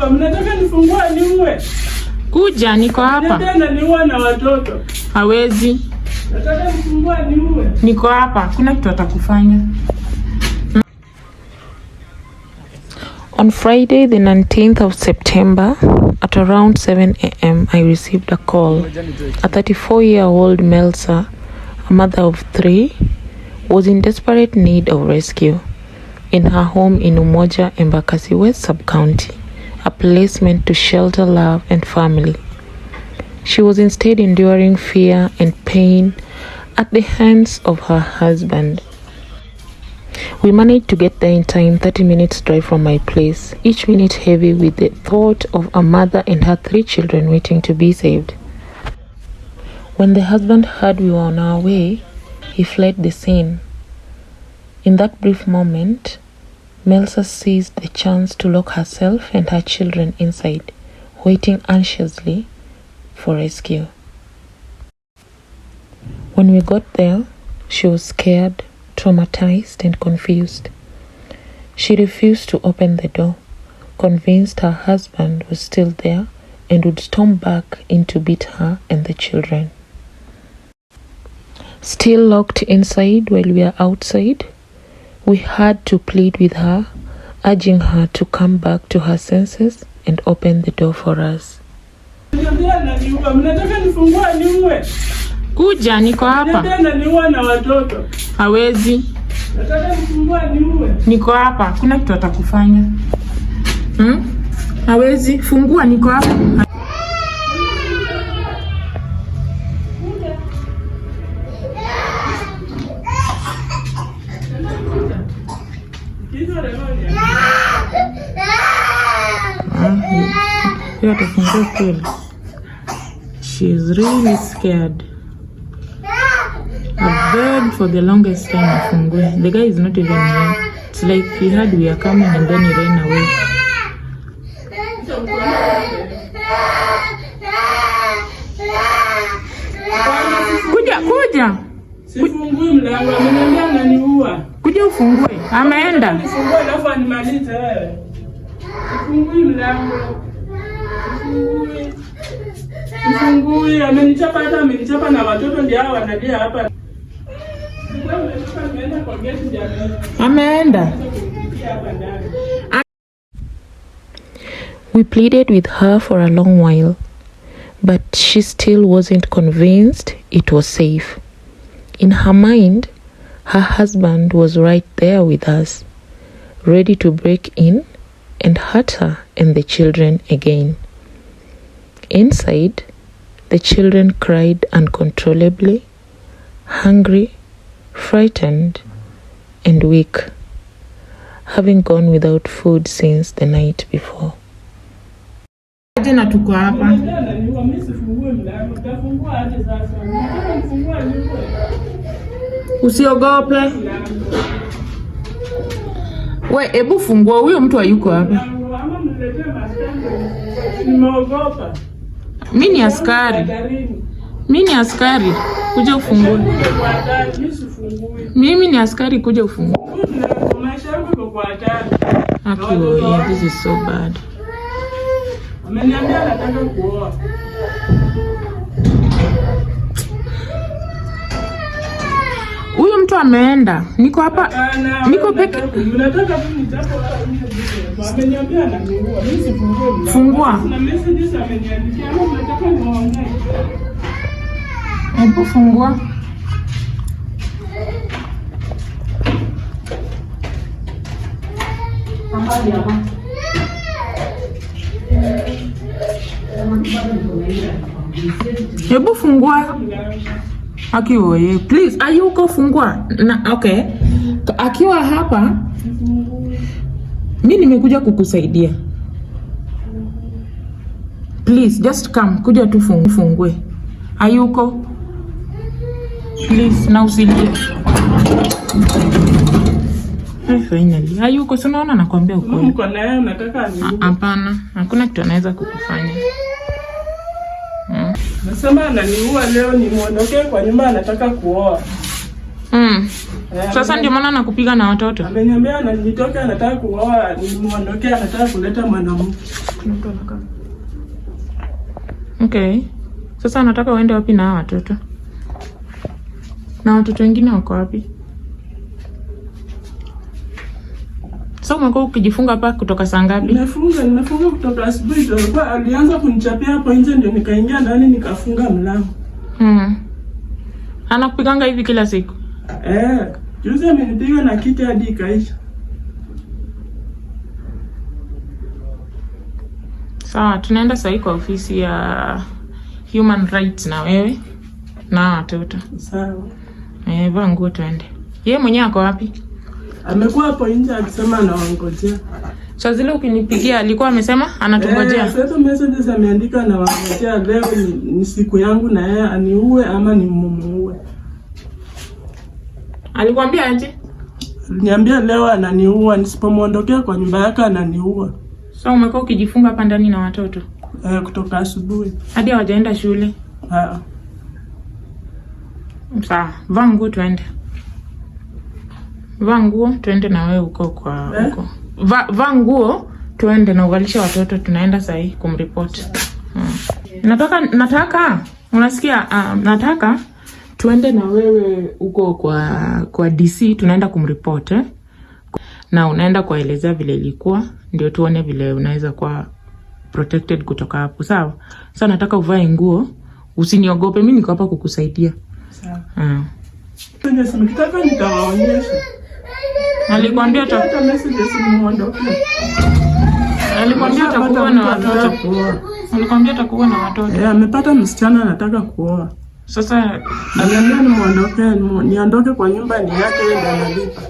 ananiua. Mnataka nifungue niue? Kuja, niko hapa. Tena niua na watoto. Hawezi. Nataka nifungue niue. Niko hapa. Kuna kitu atakufanya. On Friday, the 19th of September, at around 7 a.m., I received a call. A 34-year-old Melsa, a mother of 3, was in desperate need of rescue in her home in Umoja, Embakasi West Sub-County, a place meant to shelter love and family. She was instead enduring fear and pain at the hands of her husband. We managed to get there in time, 30 minutes drive from my place, each minute heavy with the thought of a mother and her 3 children waiting to be saved. When the husband heard we were on our way, he fled the scene. In that brief moment, Melsa seized the chance to lock herself and her children inside, waiting anxiously for rescue. When we got there, she was scared, traumatized and confused. She refused to open the door, convinced her husband was still there and would storm back in to beat her and the children. Still locked inside while we are outside, we had to plead with her, urging her to come back to her senses and open the door for us. Kuja, niko hapa. Tena niua na watoto. Hawezi. Nataka nifungue niue. Niko hapa. Kuna kitu atakufanya. Hawezi. Fungua, niko hapa. She is really scared. I begged for the longest time. The guy is not even here. It's like he heard we are coming and then he ran away. Kuja. Sifungui mlango, ameniambia ananiua. Kuja ufungue. Ameenda. Nifungue alafu animalize wewe. Sifungui mlango. Sifungui, amenichapa na watoto ndio hao wanalia hapa. Ameenda. We pleaded with her for a long while, but she still wasn't convinced it was safe. In her mind, her husband was right there with us, ready to break in and hurt her and the children again. Inside, the children cried uncontrollably, hungry, frightened, and weak, having gone without food since the night before. Tena tuko hapa. Usiogope. We, ebu fungua, huyo mtu hayuko hapa. Nimeogopa. Mimi ni askari. Kuja ufungue. Mimi ni askari, kuja ufungue. Yeah, this is so bad. Ameniambia anataka kuoa. Huyo mtu ameenda. Niko hapa. Niko peke. Unataka mimi nitapo hapa. Ameniambia ananiua. Mimi sifungue. Fungua. Na message ameniandikia, ama unataka niongee? Hebu fungua. Hebu fungua. Akiwa yeye, please, ayuko fungua. Okay. Akiwa hapa, mimi nimekuja kukusaidia. Please, just come. Kuja tu fungue. Ayuko. Please, na usilie. Finally. Hayuko, si unaona nakwambia ukweli. Uko naye unataka aniue? Hapana, hakuna kitu anaweza kukufanya. Nasema ananiua leo, nimuondokee kwa nyumba, anataka kuoa. Sasa ndio maana nakupiga na watoto. Ameniambia ananitoka, anataka kuoa, nimuondokea, anataka kuleta mwanamke. Okay. Sasa anataka uende wapi na watoto? Na watoto wengine wako wapi? Sasa umekuwa ukijifunga hapa kutoka saa ngapi? Nimefunga kutoka asubuhi. Alianza kunichapia hapo nje, ndio nikaingia ndani nikafunga mlango. Anakupiganga hivi kila siku? Juzi amenipiga na kiti hadi ikaisha. Sawa, tunaenda sasa kwa ofisi ya human rights na wewe na watoto. Sawa. Vaa nguo tuende. Yeye mwenyewe ako wapi? Amekuwa hapo nje akisema anaongojea. Sasa zile ukinipigia alikuwa amesema anatungojea. Sasa messages ameandika na wangojea, leo ni siku yangu na yeye aniue ama nimuue. Alikwambia aje? Niambia leo ananiua, nisipomuondokea kwa nyumba yake ananiua. Sasa umekuwa ukijifunga hapa ndani na watoto? Kutoka asubuhi. Hadi hawajaenda shule? Sawa, vaa nguo tuende. Vaa nguo tuende na wewe huko kwa huko. Vaa nguo tuende na uvalishe watoto, tunaenda sasa hii kumreport. Nataka unasikia, nataka tuende na wewe huko kwa DC, tunaenda kumreport na unaenda kuelezea vile ilikuwa, ndio tuone vile unaweza kuwa protected kutoka hapo. Sawa? Sasa nataka uvae nguo, usiniogope, mimi niko hapa kukusaidia. Sawa. Nikitaka nitawaonyesha. Alikwambia hata messages nimuondoke. Alikwambia atakuwa na watoto. Alikwambia atakuwa na watoto. Amepata msichana anataka kuoa. Sasa aliambia nimuondoke, niondoke kwa nyumba ni yake, yeye ndiye analipa.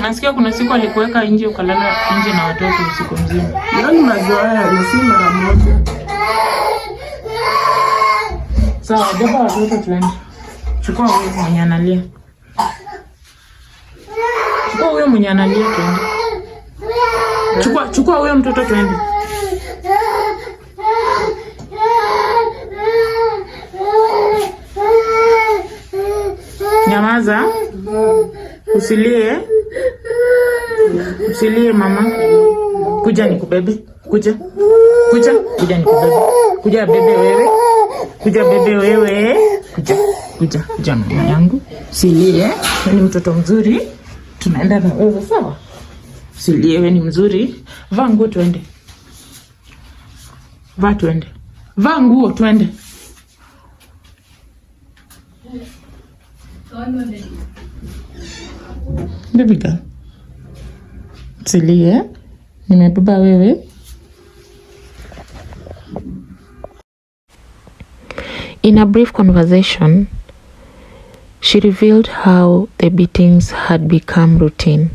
Nasikia kuna siku alikuweka nje ukalala nje na watoto usiku mzima. Ndio mazoea, ni si mara moja. Sawa, baba watoto tuende. Chukua huyo mwenye analia. Chukua huyo mwenye analia tuende. Chukua huyo mtoto tuende. Nyamaza. Usilie. Usilie mama. Kuja nikubebe. Kuja nikubebe. Kuja bebe wewe. Kuja bebe wewe. Kuja mama yangu. Usilie. Ni mtoto mzuri. Tunaenda na wewe sawa? Usilie, wewe ni mzuri. Vaa nguo tuende. Vaa nguo tuende. Baby girl. Usilie. Nimebeba wewe. In a brief conversation, she revealed how the beatings had become routine,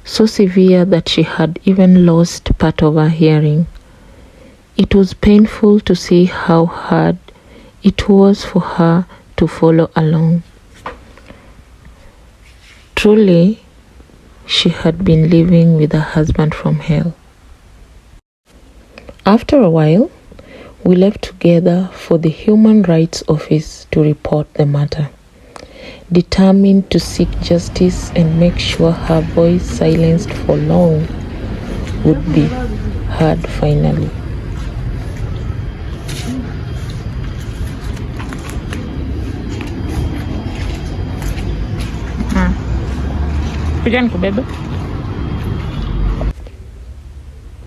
so severe that she had even lost part of her hearing. It was painful to see how hard it was for her to follow along. Truly, she had been living with her husband from hell. After a while, we left together for the Human Rights Office to report the matter, determined to seek justice and make sure her voice, silenced for long, would be heard finally.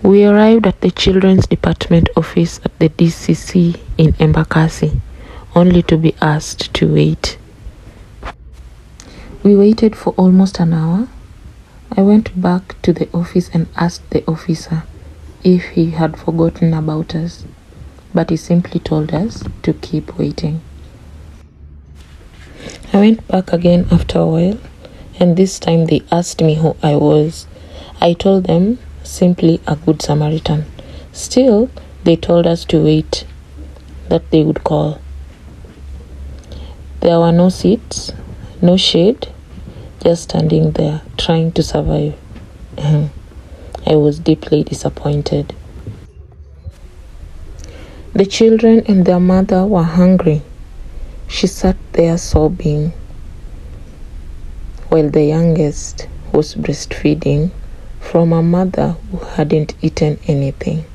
We arrived at the Children's Department office at the DCC in Embakasi, only to be asked to wait. We waited for almost an hour. I went back to the office and asked the officer if he had forgotten about us, but he simply told us to keep waiting. I went back again after a while, and this time they asked me who I was. I told them simply a good Samaritan. Still, they told us to wait, that they would call. There were no seats, no shade, just standing there, trying to survive. I was deeply disappointed. The children and their mother were hungry. She sat there sobbing. while the youngest was breastfeeding from a mother who hadn't eaten anything.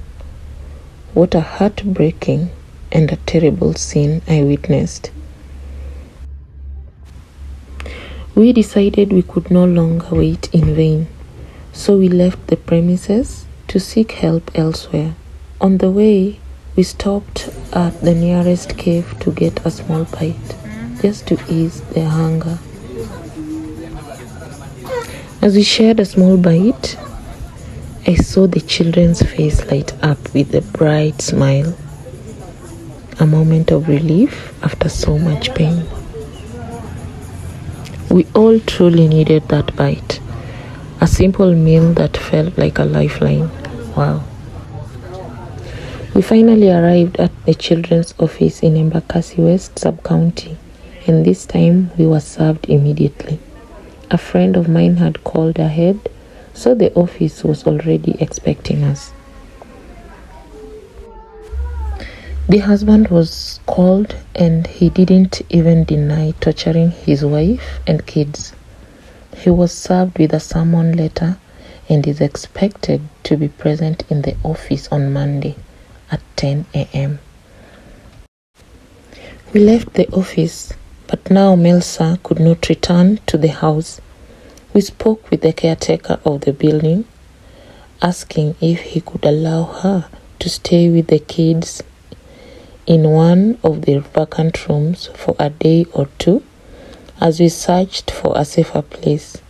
What a heartbreaking and a terrible scene I witnessed. We decided we could no longer wait in vain, so we left the premises to seek help elsewhere. On the way, we stopped at the nearest cave to get a small bite, just to ease their hunger. As we shared a small bite, I saw the children's face light up with a bright smile, a moment of relief after so much pain. We all truly needed that bite, a simple meal that felt like a lifeline. Wow. We finally arrived at the children's office in Embakasi West Sub-County, and this time we were served immediately. A friend of mine had called ahead, so the office was already expecting us. The husband was called and he didn't even deny torturing his wife and kids. He was served with a summon letter and is expected to be present in the office on Monday at 10 a.m. We left the office, but now Melsa could not return to the house. We spoke with the caretaker of the building, asking if he could allow her to stay with the kids in one of the vacant rooms for a day or two as we searched for a safer place.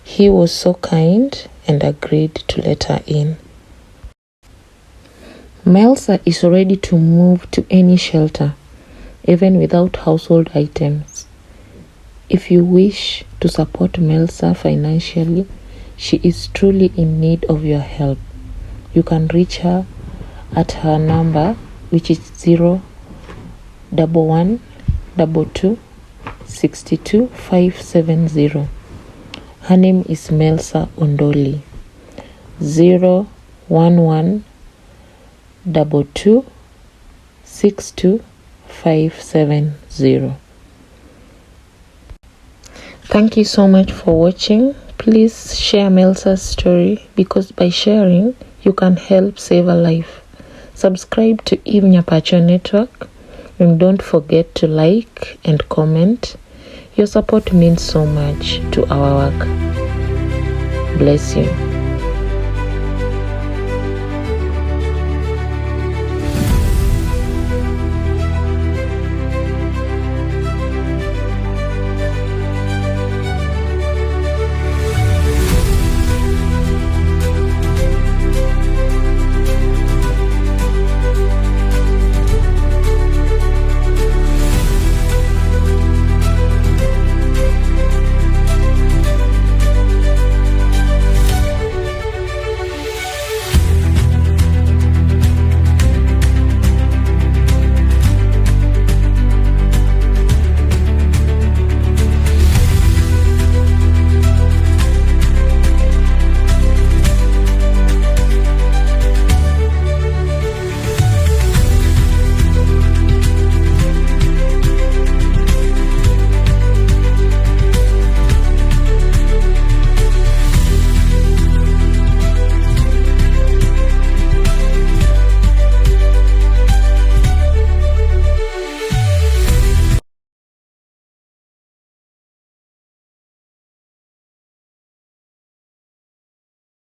He was so kind and agreed to let her in. Melsa is ready to move to any shelter, even without household items. If you wish to support Melsa financially, she is truly in need of your help. You can reach her at her number, which is 01122622570. Her name is Melsa Ondoli. 01122622570. Thank you so much for watching. Please share Melsa's story, because by sharing, you can help save a life. Subscribe to Eve Nyapacho Network, and don't forget to like and comment. Your support means so much to our work. Bless you.